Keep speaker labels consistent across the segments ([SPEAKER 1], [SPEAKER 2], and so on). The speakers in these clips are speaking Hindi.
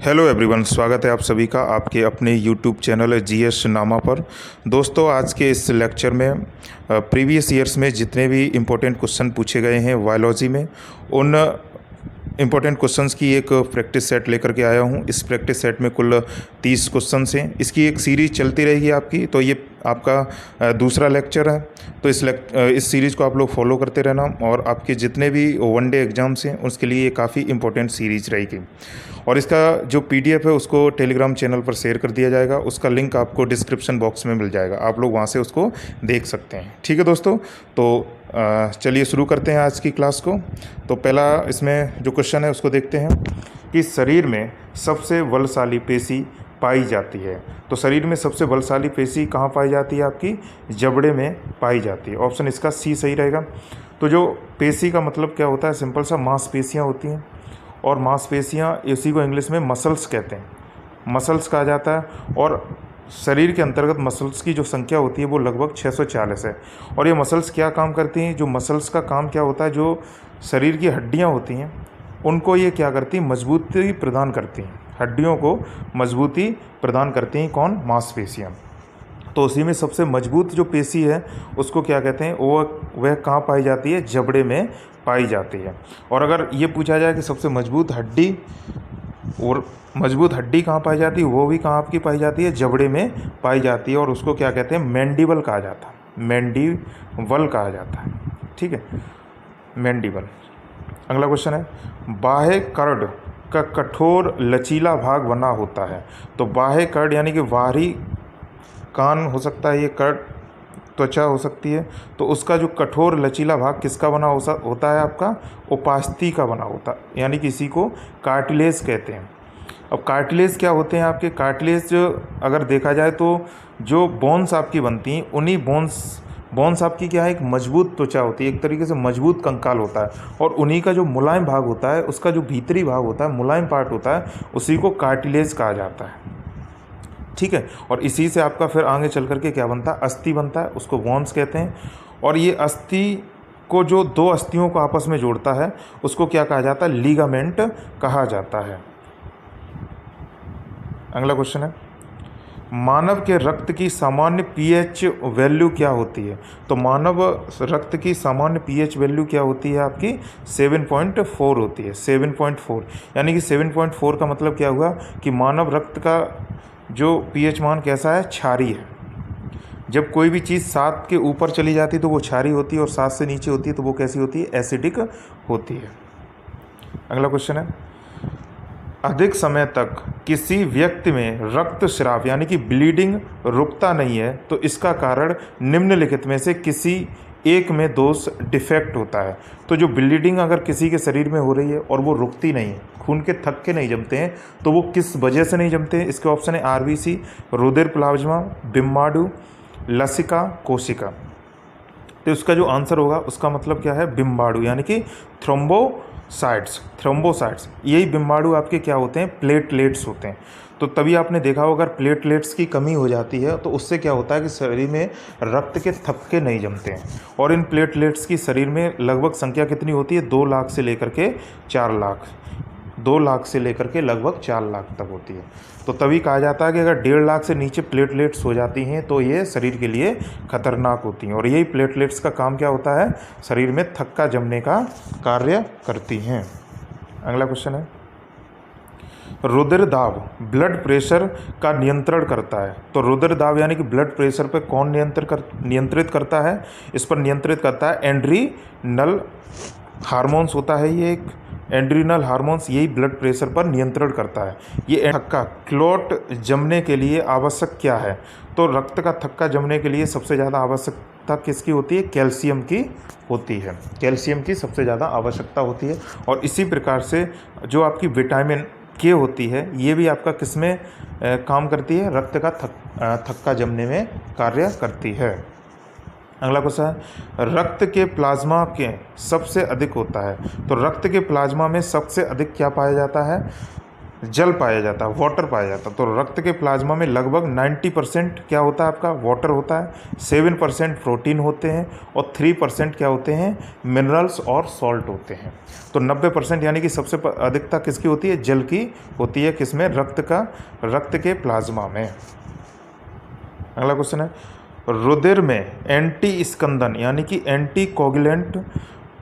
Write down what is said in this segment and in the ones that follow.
[SPEAKER 1] हेलो एवरीवन, स्वागत है आप सभी का आपके अपने यूट्यूब चैनल जीएस नामा पर। दोस्तों, आज के इस लेक्चर में प्रीवियस ईयर्स में जितने भी इम्पोर्टेंट क्वेश्चन पूछे गए हैं बायोलॉजी में, उन इम्पोर्टेंट क्वेश्चंस की एक प्रैक्टिस सेट लेकर के आया हूं। इस प्रैक्टिस सेट में कुल 30 क्वेश्चंस हैं। इसकी एक सीरीज़ चलती रहेगी आपकी। तो ये आपका दूसरा लेक्चर है। तो इस सीरीज़ को आप लोग फॉलो करते रहना, और आपके जितने भी वनडे एग्ज़ाम्स हैं उसके लिए ये काफ़ी इंपॉर्टेंट सीरीज़ रहेगी। और इसका जो पीडीएफ है उसको टेलीग्राम चैनल पर शेयर कर दिया जाएगा। उसका लिंक आपको डिस्क्रिप्शन बॉक्स में मिल जाएगा, आप लोग वहाँ से उसको देख सकते हैं। ठीक है दोस्तों, तो चलिए शुरू करते हैं आज की क्लास को। तो पहला इसमें जो क्वेश्चन है उसको देखते हैं कि शरीर में सबसे बलशाली पेशी पाई जाती है। तो शरीर में सबसे बलशाली पेशी कहाँ पाई जाती है? आपकी जबड़े में पाई जाती है। ऑप्शन इसका सी सही रहेगा। तो जो पेशी का मतलब क्या होता है? सिंपल सा, मांसपेशियाँ होती हैं, और मांसपेशियाँ इसी को इंग्लिश में मसल्स कहते हैं, मसल्स कहा जाता है। और शरीर के अंतर्गत मसल्स की जो संख्या होती है वो लगभग 640 है। और ये मसल्स क्या काम करती हैं? जो मसल्स का काम क्या होता है, जो शरीर की हड्डियाँ होती हैं उनको ये क्या करती हैं? मजबूती प्रदान करती हैं। हड्डियों को मजबूती प्रदान करती हैं कौन? मांसपेशियाँ। तो उसी में सबसे मजबूत जो पेशी है उसको क्या कहते हैं? वह कहाँ पाई जाती है? जबड़े में पाई जाती है। और अगर ये पूछा जाए कि सबसे मजबूत हड्डी, और मजबूत हड्डी कहाँ पाई जाती है, वो भी कहाँ आपकी पाई जाती है? जबड़े में पाई जाती है। और उसको क्या कहते हैं? मैंडिबल कहा जाता है, मैंडिबल कहा जाता है। ठीक है, मैंडिबल। अगला क्वेश्चन है, बाह्य कर्ड का कठोर लचीला भाग बना होता है। तो बाह्य कर्ड यानी कि बाहरी कान हो सकता है, ये कर्ड त्वचा हो सकती है। तो उसका जो कठोर लचीला भाग किसका बना होता है? आपका उपास्थि का बना होता है, यानी कि इसी को कार्टिलेज कहते हैं। अब कार्टिलेज क्या होते हैं? आपके कार्टिलेज अगर देखा जाए तो जो बोन्स आपकी बनती हैं, उन्हीं बोन्स आपकी क्या है? एक मजबूत त्वचा होती है, एक तरीके से मजबूत कंकाल होता है। और उन्हीं का जो मुलायम भाग होता है, उसका जो भीतरी भाग होता है, मुलायम पार्ट होता है, उसी को कार्टिलेज कहा जाता है। ठीक है, और इसी से आपका फिर आगे चल करके क्या बनता है? अस्थि बनता है, उसको बोन्स कहते हैं। और ये अस्थि को, जो दो अस्थियों को आपस में जोड़ता है, उसको क्या कहा जाता है? लिगामेंट कहा जाता है। अगला क्वेश्चन है, मानव के रक्त की सामान्य पीएच वैल्यू क्या होती है? तो मानव रक्त की सामान्य पीएच वैल्यू क्या होती है? आपकी 7.4 होती है। 7.4 यानी कि 7.4 का मतलब क्या हुआ कि मानव रक्त का जो पीएच मान कैसा है? क्षारीय है। जब कोई भी चीज़ 7 के ऊपर चली जाती है तो वो क्षारीय होती है, और 7 से नीचे होती है तो वो कैसी होती है? एसिडिक होती है। अगला क्वेश्चन है, अधिक समय तक किसी व्यक्ति में रक्तस्राव यानी कि ब्लीडिंग रुकता नहीं है, तो इसका कारण निम्नलिखित में से किसी एक में दोष डिफेक्ट होता है। तो जो ब्लीडिंग अगर किसी के शरीर में हो रही है और वो रुकती नहीं है, खून के थक्के नहीं जमते हैं, तो वो किस वजह से नहीं जमते हैं? इसके ऑप्शन है आरबीसी, रुधिर प्लाज्मा, बिम्बाणु, लसिका, कोशिका। तो उसका जो आंसर होगा उसका मतलब क्या है? बिम्बाणु, यानी कि थ्रोम्बोसाइट्स। यही बिम्बाणु आपके क्या होते हैं? प्लेटलेट्स होते हैं। तो तभी आपने देखा होगा, अगर प्लेटलेट्स की कमी हो जाती है तो उससे क्या होता है कि शरीर में रक्त के थक्के नहीं जमते हैं। और इन प्लेटलेट्स की शरीर में लगभग संख्या कितनी होती है? 2 लाख से लेकर के 4 लाख, 2 लाख से लेकर के लगभग 4 लाख तक होती है। तो तभी कहा जाता है कि अगर 1.5 लाख से नीचे प्लेटलेट्स हो जाती हैं तो ये शरीर के लिए खतरनाक होती हैं। और यही प्लेटलेट्स का काम क्या होता है? शरीर में थक्का जमने का कार्य करती हैं। अगला क्वेश्चन है, रुधिर दाब ब्लड प्रेशर का नियंत्रण करता है। तो रुधिर दाब यानी कि ब्लड प्रेशर पर कौन नियंत्रित करता है? इस पर नियंत्रित करता है एड्रीनल हार्मोन्स होता है। ये एक एड्रीनल हार्मोन्स, यही ब्लड प्रेशर पर नियंत्रण करता है। ये थक्का क्लॉट जमने के लिए आवश्यक क्या है? तो रक्त का थक्का जमने के लिए सबसे ज़्यादा आवश्यकता किसकी होती है? कैल्शियम की होती है। कैल्शियम की सबसे ज़्यादा आवश्यकता होती है। और इसी प्रकार से जो आपकी विटामिन के होती है, ये भी आपका किसमें काम करती है? रक्त का थक्का जमने में कार्य करती है। अगला क्वेश्चन है, रक्त के प्लाज्मा के सबसे अधिक होता है। तो रक्त के प्लाज्मा में सबसे अधिक क्या पाया जाता है? जल पाया जाता है, वाटर पाया जाता है। तो रक्त के प्लाज्मा में लगभग 90% क्या होता है आपका, वाटर होता है, 7% प्रोटीन होते हैं और 3% क्या होते हैं, मिनरल्स और सॉल्ट होते हैं। तो 90% यानी कि सबसे अधिकता किसकी होती है, जल की होती है, किसमें, रक्त के प्लाज्मा में। अगला क्वेश्चन है, रुधिर में एंटी स्कंदन यानी कि एंटी कोगुलेंट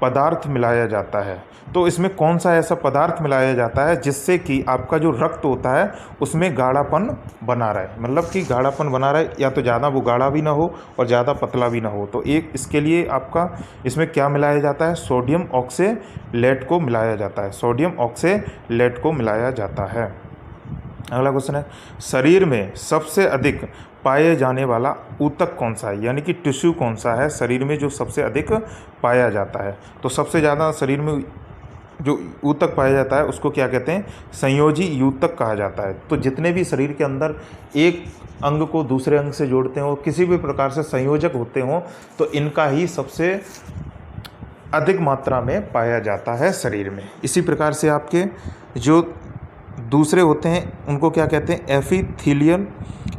[SPEAKER 1] पदार्थ मिलाया जाता है। तो इसमें कौन सा ऐसा पदार्थ मिलाया जाता है जिससे कि आपका जो रक्त होता है उसमें गाढ़ापन बना रहे, मतलब कि गाढ़ापन बना रहे, या तो ज़्यादा वो गाढ़ा भी ना हो और ज़्यादा पतला भी ना हो। तो एक इसके लिए आपका इसमें क्या मिलाया जाता है, सोडियम ऑक्सेलेट को मिलाया जाता है, सोडियम ऑक्सेलेट को मिलाया जाता है। अगला क्वेश्चन है, शरीर में सबसे अधिक पाए जाने वाला ऊतक कौन सा है, यानी कि टिश्यू कौन सा है शरीर में जो सबसे अधिक पाया जाता है। तो सबसे ज़्यादा शरीर में जो ऊतक पाया जाता है उसको क्या कहते हैं, संयोजी ऊतक कहा जाता है। तो जितने भी शरीर के अंदर एक अंग को दूसरे अंग से जोड़ते हो, किसी भी प्रकार से संयोजक होते हों, तो इनका ही सबसे अधिक मात्रा में पाया जाता है शरीर में। इसी प्रकार से आपके जो दूसरे होते हैं उनको क्या कहते हैं,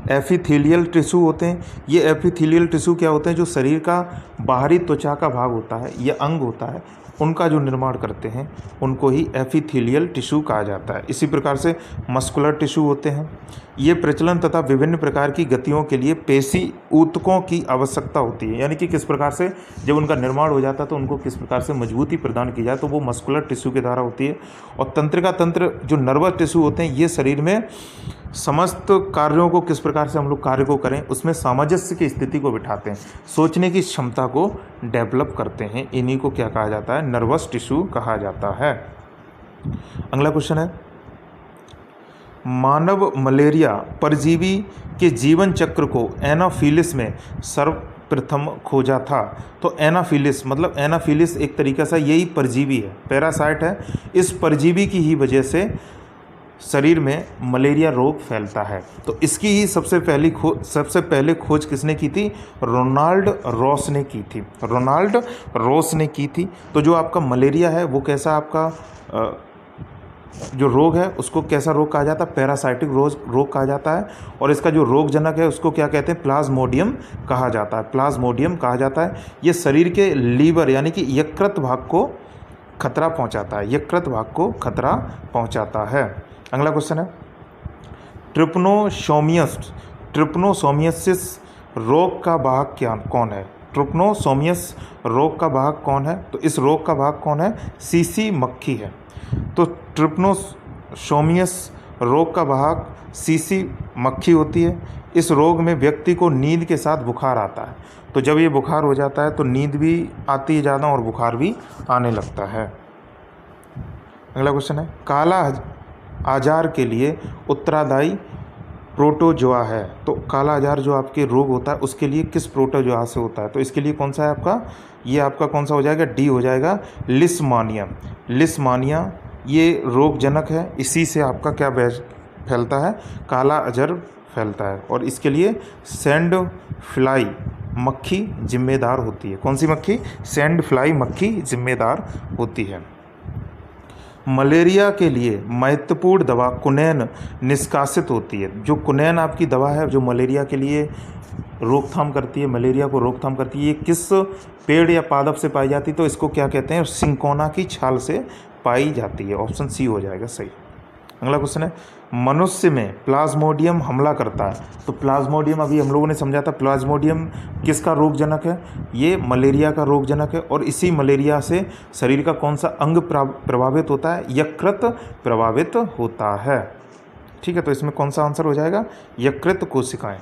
[SPEAKER 1] एपिथेलियल टिश्यू होते हैं। ये एपिथेलियल टिश्यू क्या होते हैं, जो शरीर का बाहरी त्वचा का भाग होता है, ये अंग होता है, उनका जो निर्माण करते हैं उनको ही एपिथेलियल टिश्यू कहा जाता है। इसी प्रकार से मस्कुलर टिश्यू होते हैं। ये प्रचलन तथा विभिन्न प्रकार की गतियों के लिए पेशी ऊतकों की आवश्यकता होती है, यानी कि किस प्रकार से जब उनका निर्माण हो जाता है तो उनको किस प्रकार से मजबूती प्रदान की जाए, तो वो मस्कुलर टिश्यू के द्वारा होती है। और तंत्रिका तंत्र जो नर्वस टिश्यू होते हैं, ये शरीर में समस्त कार्यों को किस प्रकार से हम लोग कार्य को करें उसमें सामंजस्य की स्थिति को बिठाते हैं, सोचने की क्षमता को डेवलप करते हैं। इन्हीं को क्या कहा जाता है, नर्वस टिश्यू कहा जाता है। अगला क्वेश्चन है, मानव मलेरिया परजीवी के जीवन चक्र को एनाफिलिस में सर्वप्रथम खोजा था। तो एनाफिलिस एक तरीका से यही परजीवी है, पैरासाइट है। इस परजीवी की ही वजह से शरीर में मलेरिया रोग फैलता है। तो इसकी ही सबसे पहले खोज किसने की थी, रोनाल्ड रॉस ने की थी। तो जो आपका मलेरिया है वो कैसा आपका जो रोग है उसको कैसा रोग कहा जाता है, पैरासाइटिक रोग कहा जाता है। और इसका जो रोगजनक है उसको क्या कहते हैं, प्लाज्मोडियम कहा जाता है। ये शरीर के लीवर यानी कि यकृत भाग को खतरा पहुंचाता है। अगला क्वेश्चन है, ट्रिपनोसोमियासिस रोग का वाहक कौन है। ट्रिपनोसोमियस रोग का वाहक कौन है, तो इस रोग का वाहक कौन है, सीसी मक्खी है। तो ट्रिपनोसोमियस रोग का वाहक सीसी मक्खी होती है। इस रोग में व्यक्ति को नींद के साथ बुखार आता है। तो जब ये बुखार हो जाता है तो नींद भी आती है ज़्यादा और बुखार भी आने लगता है। अगला क्वेश्चन है, काला आजार के लिए उत्तरदायी प्रोटोजोआ है। तो काला आजार जो आपके रोग होता है उसके लिए किस प्रोटोजोआ से होता है, तो इसके लिए कौन सा है आपका, ये आपका कौन सा हो जाएगा, डी हो जाएगा, लिस्मानिया ये रोगजनक है। इसी से आपका क्या फैलता है, काला आजार फैलता है। और इसके लिए सैंड फ्लाई मक्खी जिम्मेदार होती है। कौन सी मक्खी, सैंड फ्लाई मक्खी जिम्मेदार होती है। मलेरिया के लिए महत्वपूर्ण दवा कुनैन निष्कासित होती है। जो कुनैन आपकी दवा है जो मलेरिया के लिए रोकथाम करती है, मलेरिया को रोकथाम करती है, ये किस पेड़ या पादप से पाई जाती है, तो इसको क्या कहते हैं, सिंकोना की छाल से पाई जाती है। ऑप्शन सी हो जाएगा सही। अगला क्वेश्चन है, मनुष्य में प्लाज्मोडियम हमला करता है। तो प्लाज्मोडियम अभी हम लोगों ने समझा था, प्लाज्मोडियम किसका रोगजनक है, ये मलेरिया का रोगजनक है। और इसी मलेरिया से शरीर का कौन सा अंग प्रभावित होता है, यकृत प्रभावित होता है। ठीक है, तो इसमें कौन सा आंसर हो जाएगा, यकृत कोशिकाएं।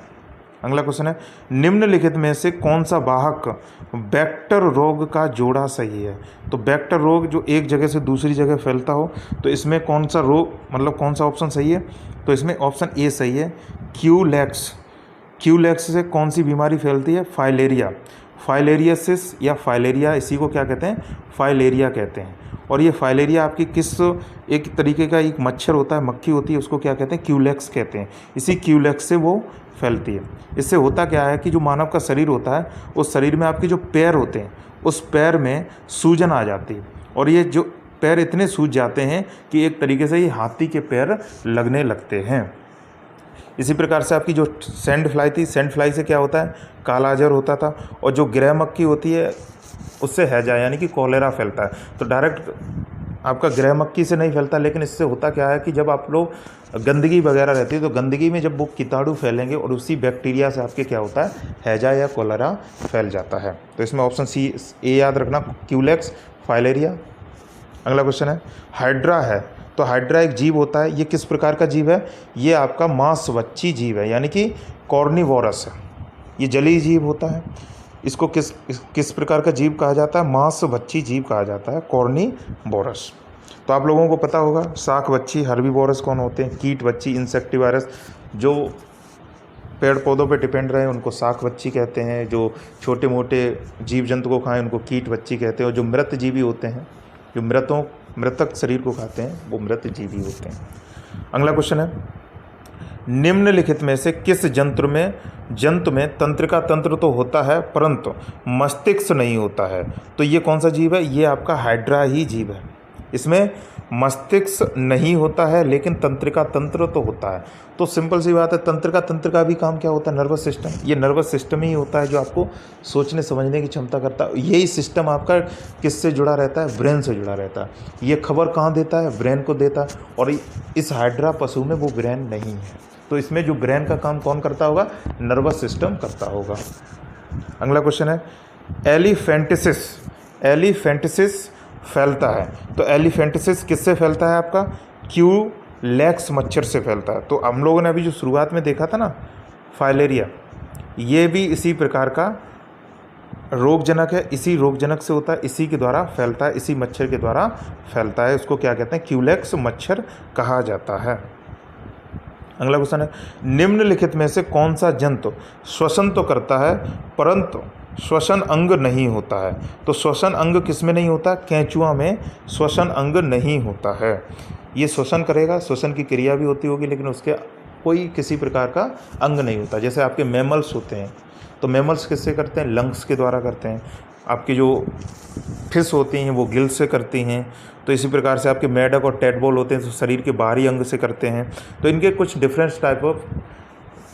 [SPEAKER 1] अगला क्वेश्चन है, निम्नलिखित में से कौन सा वाहक वेक्टर रोग का जोड़ा सही है। तो वेक्टर रोग जो एक जगह से दूसरी जगह फैलता हो, तो इसमें कौन सा रोग, मतलब कौन सा ऑप्शन सही है, तो इसमें ऑप्शन ए सही है, क्यूलेक्स से कौन सी बीमारी फैलती है, फाइलेरियासिस या फाइलेरिया, इसी को क्या कहते हैं, फाइलेरिया कहते हैं। और ये फाइलेरिया आपकी किस एक तरीके का एक मच्छर होता है, मक्खी होती है, उसको क्या कहते हैं, क्यूलेक्स कहते हैं। इसी क्यूलेक्स से वो फैलती है। इससे होता क्या है कि जो मानव का शरीर होता है उस शरीर में आपके जो पैर होते हैं उस पैर में सूजन आ जाती है। और ये जो पैर इतने सूज जाते हैं कि एक तरीके से ये हाथी के पैर लगने लगते हैं। इसी प्रकार से आपकी जो सैंड फ्लाई थी, सैंड फ्लाई से क्या होता है, कालाजार होता था, और जो ग्रह मक्खी होती है उससे हैजा यानी कि कॉलेरा फैलता है। तो डायरेक्ट आपका ग्रह मक्खी से नहीं फैलता, लेकिन इससे होता क्या है कि जब आप लोग गंदगी वगैरह रहती है तो गंदगी में जब वो कीटाणु फैलेंगे और उसी बैक्टीरिया से आपके क्या होता है, हैजा या कॉलेरा फैल जाता है। तो इसमें ऑप्शन सी ए याद रखना, क्यूलेक्स फाइलेरिया। अगला क्वेश्चन है, हाइड्रा है, तो हाइड्रा एक जीव होता है, ये किस प्रकार का जीव है, ये आपका मांसभक्षी जीव है यानी कि कॉर्निवोरस है, ये जलीय जीव होता है। इसको किस प्रकार का जीव कहा जाता है, मांसभक्षी जीव कहा जाता है, कॉर्निवोरस। तो आप लोगों को पता होगा शाकभक्षी हर्बीवोरस कौन होते हैं, कीटभक्षी इंसेक्टिवायरस, जो पेड़ पौधों पे डिपेंड रहे उनको शाकभक्षी कहते हैं, जो छोटे मोटे जीव जंतु को खाएं उनको कीटभक्षी कहते हैं, और जो मृतजीवी होते हैं, जो मृतक शरीर को खाते हैं, वो मृतजीवी होते हैं। अगला क्वेश्चन है, निम्नलिखित में से किस जंतु में तंत्रिका तंत्र तो होता है परंतु मस्तिष्क नहीं होता है, तो ये कौन सा जीव है, ये आपका हाइड्रा ही जीव है। इसमें मस्तिष्क नहीं होता है लेकिन तंत्रिका तंत्र तो होता है। तो सिंपल सी बात है, तंत्रिका तंत्र का भी काम क्या होता है, नर्वस सिस्टम। ये नर्वस सिस्टम ही होता है जो आपको सोचने समझने की क्षमता करता है। यही सिस्टम आपका किससे जुड़ा रहता है, ब्रेन से जुड़ा रहता है। ये खबर कहाँ देता है, ब्रेन को देता है, और इस हाइड्रा पशु में वो ब्रेन नहीं है। तो इसमें जो ब्रेन का काम कौन करता होगा, नर्वस सिस्टम करता होगा। अगला क्वेश्चन है, एलिफेंटिसिस फैलता है, तो एलिफेंटिसिस किससे फैलता है आपका, क्यूलेक्स मच्छर से फैलता है। तो हम लोगों ने अभी जो शुरुआत में देखा था ना फाइलेरिया, ये भी इसी प्रकार का रोगजनक है, इसी रोगजनक से होता है, इसी के द्वारा फैलता है, इसी मच्छर के द्वारा फैलता है। उसको क्या कहते हैं, क्यूलेक्स मच्छर कहा जाता है। अगला क्वेश्चन है, निम्नलिखित में से कौन सा जंतु श्वसन तो करता है परंतु श्वसन अंग नहीं होता है, तो श्वसन अंग किस में नहीं होता, केंचुआ में श्वसन अंग नहीं होता है। ये श्वसन करेगा, श्वसन की क्रिया भी होती होगी, लेकिन उसके कोई किसी प्रकार का अंग नहीं होता। जैसे आपके मैमल्स होते हैं, तो मैमल्स किससे करते हैं, लंग्स के द्वारा करते हैं। आपकी जो फिश होती हैं वो गिल से करती हैं। तो इसी प्रकार से आपके मेढक और टेडपोल होते हैं तो शरीर के बाहरी अंग से करते हैं। तो इनके कुछ different type of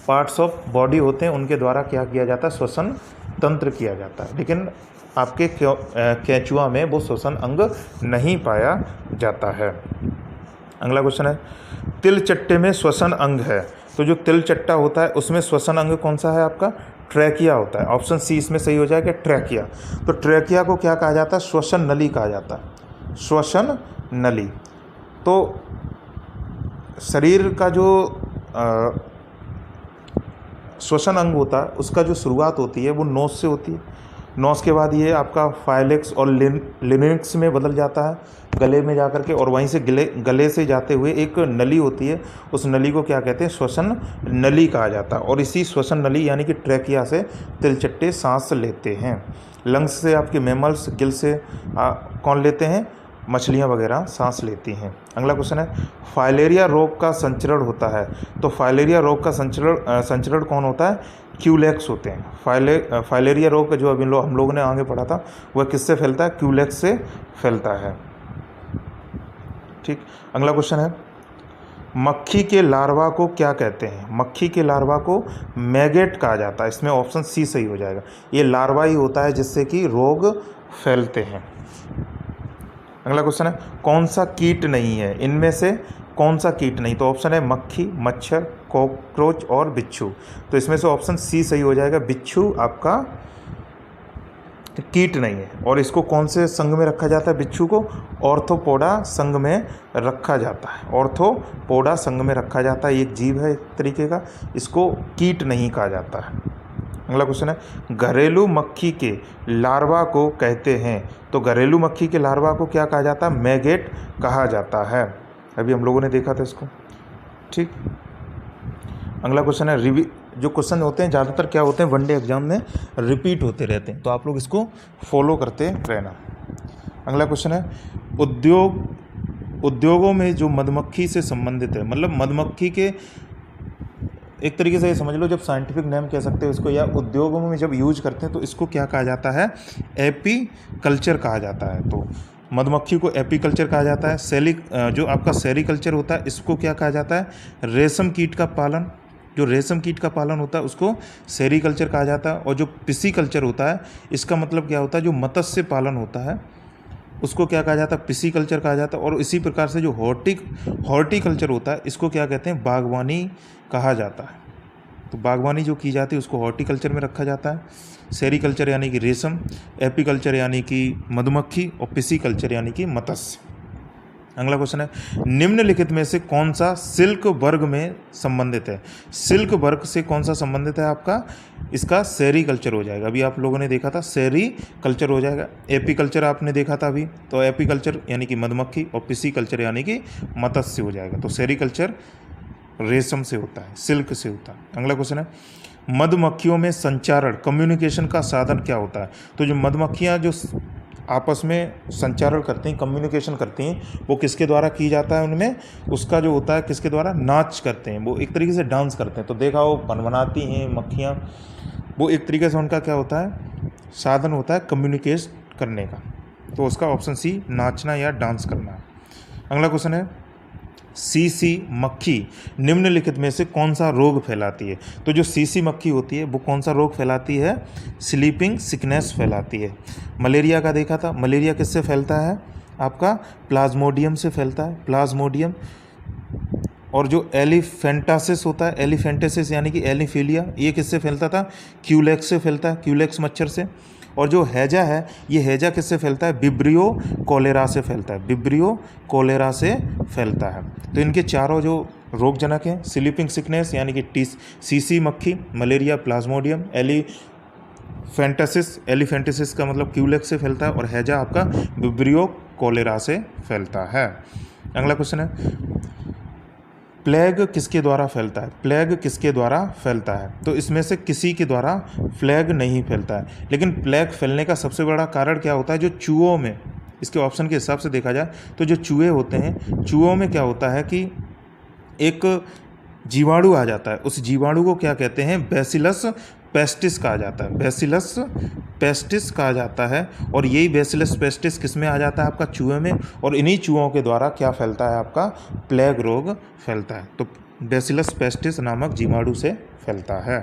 [SPEAKER 1] parts of body होते हैं, उनके द्वारा क्या किया जाता है, श्वसन तंत्र किया जाता है। लेकिन आपके केंचुआ में वो श्वसन अंग नहीं पाया जाता है। अगला क्वेश्चन है, तिलचट्टे में श्वसन अंग है, तो जो तिलचट्टा होता है उसमें श्वसन अंग कौन सा है आपका, ट्रैकिया होता है। ऑप्शन सी इसमें सही हो जाएगा, ट्रैकिया। तो ट्रैकिया को क्या कहा जाता है, श्वसन नली कहा जाता है, श्वसन नली। तो शरीर का जो श्वसन अंग होता है उसका जो शुरुआत होती है वो नोज से होती है। नोज के बाद ये आपका फाइलेक्स और लिनिक्स में बदल जाता है, गले में जाकर के, और वहीं से गले से जाते हुए एक नली होती है, उस नली को क्या कहते हैं, श्वसन नली कहा जाता है। और इसी श्वसन नली यानी कि ट्रैकिया से तिलचट्टे सांस लेते हैं। लंग्स से आपके मैमल्स, गिल से कौन लेते हैं, मछलियाँ वगैरह सांस लेती हैं। अगला क्वेश्चन है, फाइलेरिया रोग का संचरण होता है, तो फाइलेरिया रोग का संचरण कौन होता है, क्यूलेक्स होते हैं। फाइलेरिया रोग का जो अभी हम लोगों ने आगे पढ़ा था वह किससे फैलता है, क्यूलेक्स से फैलता है। ठीक। अगला क्वेश्चन है, मक्खी के लार्वा को क्या कहते हैं, मक्खी के लार्वा को मैगेट कहा जाता है। इसमें ऑप्शन सी सही हो जाएगा। ये लार्वा ही होता है जिससे कि रोग फैलते हैं। अगला क्वेश्चन है, कौन सा कीट नहीं है, इनमें से कौन सा कीट नहीं, तो ऑप्शन है मक्खी, मच्छर, कॉकरोच और बिच्छू। तो इसमें से ऑप्शन सी सही हो जाएगा, बिच्छू आपका कीट नहीं है। और इसको कौन से संघ में रखा जाता है, बिच्छू को ऑर्थोपोडा संघ में रखा जाता है, ऑर्थोपोडा संघ में रखा जाता है। एक जीव है एक तरीके का, इसको कीट नहीं कहा जाता है। अगला क्वेश्चन है, घरेलू मक्खी के लार्वा को कहते हैं, तो घरेलू मक्खी के लार्वा को क्या कहा जाता है, मैगेट कहा जाता है। अभी हम लोगों ने देखा था इसको। ठीक। अगला क्वेश्चन है, जो क्वेश्चन होते हैं ज़्यादातर क्या होते हैं, वनडे एग्जाम में रिपीट होते रहते हैं, तो आप लोग इसको फॉलो करते रहना। अगला क्वेश्चन है, उद्योगों में जो मधुमक्खी से संबंधित है, मतलब मधुमक्खी के एक तरीके से ये समझ लो, जब साइंटिफिक नेम कह सकते हो इसको, या उद्योगों में जब यूज करते हैं तो इसको क्या कहा जाता है, एपी कल्चर कहा जाता है। तो मधुमक्खी को एपीकल्चर कहा जाता है। जो आपका सेरीकल्चर होता है इसको क्या कहा जाता है? रेशम कीट का पालन। जो रेशम कीट का पालन होता है उसको सेरीकल्चर कहा जाता है। और जो पिसीकल्चर होता है इसका मतलब क्या होता है? जो मत्स्य पालन होता है उसको क्या कहा जाता है? पिसीकल्चर कहा जाता है। और इसी प्रकार से जो हॉर्टिकल्चर होता है इसको क्या कहते हैं? बागवानी कहा जाता है। तो बागवानी जो की जाती है उसको हॉर्टिकल्चर में रखा जाता है। सेरीकल्चर यानी कि रेशम, एपीकल्चर यानी कि मधुमक्खी, और पिसीकल्चर यानी कि मत्स्य। अगला क्वेश्चन है, निम्नलिखित में से कौन सा सिल्क वर्ग में संबंधित है? सिल्क वर्ग से कौन सा संबंधित है आपका? इसका सेरीकल्चर हो जाएगा। अभी आप लोगों ने देखा था सेरीकल्चर हो जाएगा। एपीकल्चर आपने देखा था अभी, तो एपीकल्चर यानी कि मधुमक्खी, और पिसीकल्चर यानी कि मत्स्य हो जाएगा। तो सेरीकल्चर रेशम से होता है, सिल्क से होता है। अगला क्वेश्चन है, मधुमक्खियों में संचारण कम्युनिकेशन का साधन क्या होता है? तो जो मधुमक्खियाँ जो आपस में संचारण करती हैं, कम्युनिकेशन करती हैं, वो किसके द्वारा की जाता है? उनमें उसका जो होता है किसके द्वारा? नाच करते हैं, वो एक तरीके से डांस करते हैं। तो देखा वो भनभनाती हैं मक्खियाँ, वो एक तरीके से उनका क्या होता है? साधन होता है कम्युनिकेट करने का। तो उसका ऑप्शन सी, नाचना या डांस करना। अगला क्वेश्चन है, सीसी मक्खी निम्नलिखित में से कौन सा रोग फैलाती है? तो जो सीसी मक्खी होती है वो कौन सा रोग फैलाती है? स्लीपिंग सिकनेस फैलाती है। मलेरिया का देखा था, मलेरिया किससे फैलता है? आपका प्लाज्मोडियम से फैलता है, प्लाज्मोडियम। और जो एलिफेंटासिस होता है, एलिफेंटासिस यानी कि एलिफीलिया, ये किससे फैलता था? क्यूलेक्स से फैलता है, क्यूलेक्स मच्छर से। और जो हैजा है, ये हैजा किससे फैलता है? विब्रियो कोलेरा से फैलता है, विब्रियो कोलेरा से फैलता है। तो इनके चारों जो रोगजनक हैं, स्लीपिंग सिकनेस यानी कि सीसी मक्खी, मलेरिया प्लाज्मोडियम, एलिफेंटासिस का मतलब क्यूलेक्स से फैलता है, और हैजा आपका विब्रियो कोलेरा से फैलता है। अगला क्वेश्चन है, प्लेग किसके द्वारा फैलता है? प्लेग किसके द्वारा फैलता है? तो इसमें से किसी के द्वारा प्लेग नहीं फैलता है। लेकिन प्लेग फैलने का सबसे बड़ा कारण क्या होता है? जो चूहों में, इसके ऑप्शन के हिसाब से देखा जाए तो जो चूहे होते हैं, चूहों में क्या होता है कि एक जीवाणु आ जाता है। उस जीवाणु को क्या कहते हैं? बैसिलस पेस्टिस कहा जाता है, बैसिलस पेस्टिस कहा जाता है। और यही बैसिलस पेस्टिस किस में आ जाता है? आपका चूहे में। और इन्हीं चूहों के द्वारा क्या फैलता है? आपका प्लेग रोग फैलता है। तो बैसिलस पेस्टिस नामक जीवाणु से फैलता है।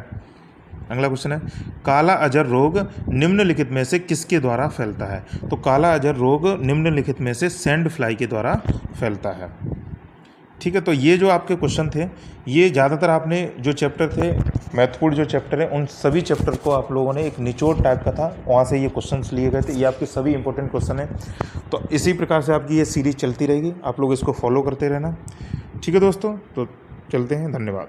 [SPEAKER 1] अगला क्वेश्चन है, काला अजर रोग निम्नलिखित में से किसके द्वारा फैलता है? तो काला अजर रोग निम्नलिखित में से सैंड फ्लाई के द्वारा फैलता है। ठीक है, तो ये जो आपके क्वेश्चन थे, ये ज़्यादातर आपने जो चैप्टर थे, महत्वपूर्ण जो चैप्टर है, उन सभी चैप्टर को आप लोगों ने एक निचोड़ टाइप का था, वहाँ से ये क्वेश्चंस लिए गए थे। ये आपके सभी इंपॉर्टेंट क्वेश्चन हैं। तो इसी प्रकार से आपकी ये सीरीज चलती रहेगी, आप लोग इसको फॉलो करते रहना। ठीक है दोस्तों, तो चलते हैं, धन्यवाद।